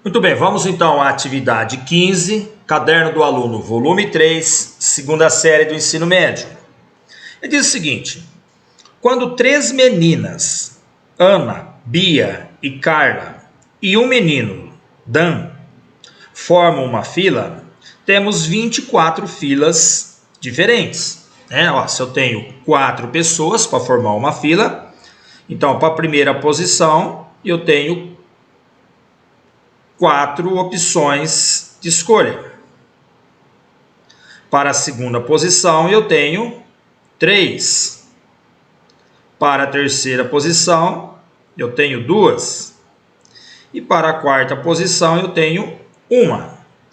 Muito bem, vamos então à atividade 15, Caderno do Aluno, volume 3, segunda série do ensino médio. Ele diz o seguinte: quando 3 meninas, Ana, Bia e Carla, e um menino, Dan, formam uma fila, temos 24 filas diferentes. Se eu tenho 4 pessoas para formar uma fila, então para a primeira posição eu tenho 4 opções de escolha. Para a segunda posição eu tenho 3. Para a terceira posição eu tenho 2. E para a quarta posição eu tenho 1.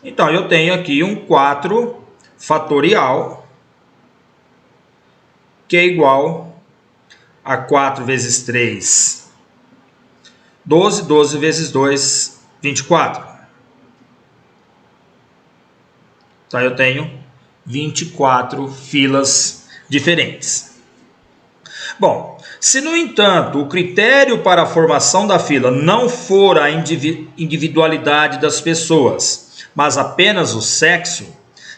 Então eu tenho aqui um 4 fatorial, que é igual a 4 vezes 3, 12, 12 vezes 2, 24. Então eu tenho 24 filas diferentes. Bom, se no entanto o critério para a formação da fila não for a individualidade das pessoas, mas apenas o sexo,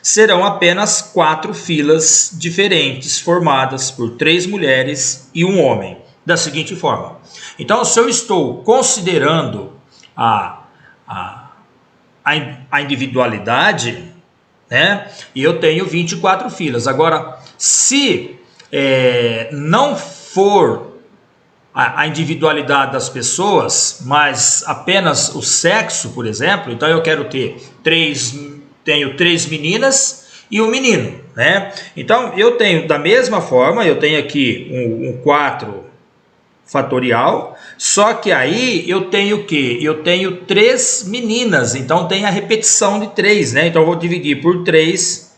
serão apenas 4 filas diferentes formadas por 3 mulheres e um homem, da seguinte forma. Então, se eu estou considerando a individualidade, e eu tenho 24 filas. Agora, se não for a individualidade das pessoas, mas apenas o sexo, por exemplo, então eu quero ter tenho 3 meninas e um menino, Então, eu tenho, da mesma forma, eu tenho aqui um 4 fatorial, só que aí eu tenho o quê? Eu tenho 3 meninas, então tem a repetição de 3, Então eu vou dividir por 3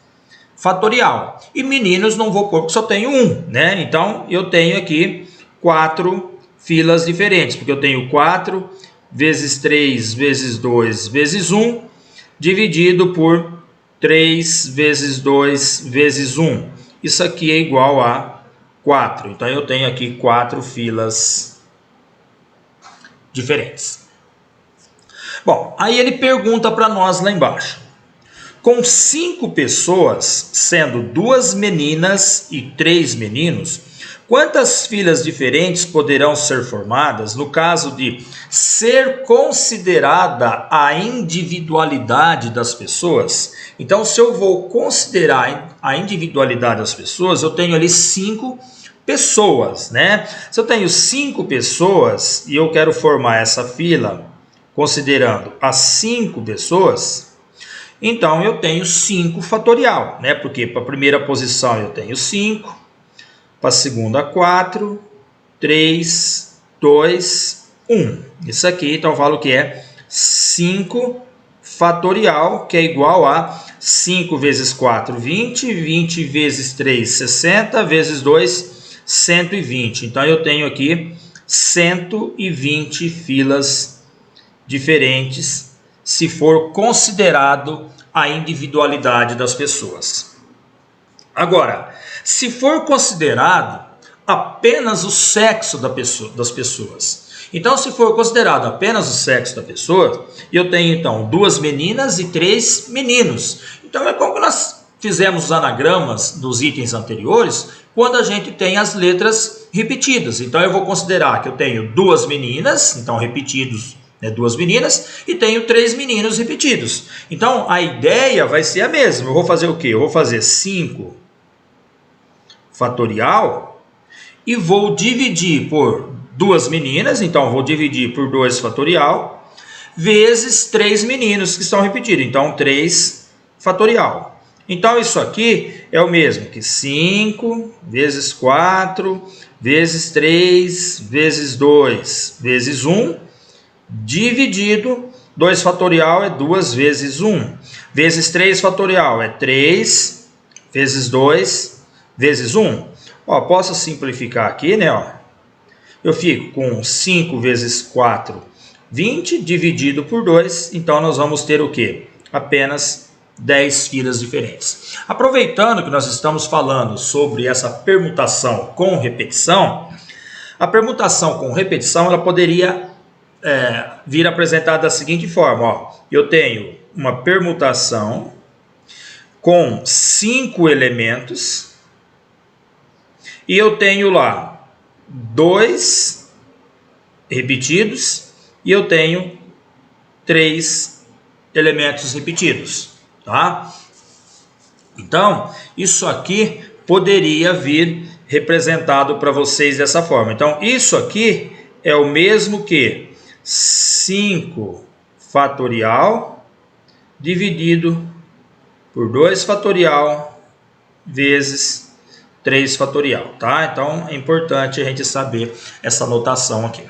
fatorial. E meninos não vou pôr porque só tenho 1, Então eu tenho aqui 4 filas diferentes, porque eu tenho 4 vezes 3 vezes 2 vezes 1, dividido por 3 vezes 2 vezes 1. Isso aqui é igual a 4. Então eu tenho aqui 4 filas diferentes. Bom, aí ele pergunta para nós lá embaixo: com 5 pessoas, sendo 2 meninas e 3 meninos, quantas filas diferentes poderão ser formadas no caso de ser considerada a individualidade das pessoas? Então, se eu vou considerar a individualidade das pessoas, eu tenho ali 5 pessoas, Se eu tenho 5 pessoas e eu quero formar essa fila considerando as 5 pessoas, então eu tenho 5 fatorial, Porque para a primeira posição eu tenho 5, para a segunda 4, 3, 2, 1. Isso aqui, então eu falo que é 5 fatorial, que é igual a 5 vezes 4, 20, 20 vezes 3, 60, vezes 2, 120. Então eu tenho aqui 120 filas diferentes, se for considerado a individualidade das pessoas. Agora, se for considerado apenas o sexo das pessoas, então se for considerado apenas o sexo da pessoa, eu tenho então 2 meninas e 3 meninos. Então é como nós fizemos os anagramas dos itens anteriores, quando a gente tem as letras repetidas. Então eu vou considerar que eu tenho 2 meninas, então repetidos, 2 meninas, e tenho 3 meninos repetidos. Então a ideia vai ser a mesma. Eu vou fazer o quê? Eu vou fazer 5 fatorial e vou dividir por 2 meninas, então eu vou dividir por 2 fatorial, vezes 3 meninos que estão repetidos, então 3 fatorial. Então isso aqui é o mesmo que 5 vezes 4 vezes 3 vezes 2 vezes 1, dividido, 2 fatorial é 2 vezes 1, vezes 3 fatorial é 3 vezes 2 vezes 1. Posso simplificar aqui, Eu fico com 5 vezes 4, 20, dividido por 2, então nós vamos ter o quê? Apenas 10 filas diferentes. Aproveitando que nós estamos falando sobre essa permutação com repetição, a permutação com repetição ela poderia vir apresentado da seguinte forma. Ó, eu tenho uma permutação com 5 elementos e eu tenho lá 2 repetidos e eu tenho 3 elementos repetidos, tá? Então, isso aqui poderia vir representado para vocês dessa forma. Então, isso aqui é o mesmo que 5 fatorial dividido por 2 fatorial vezes 3 fatorial, tá? Então, é importante a gente saber essa notação aqui.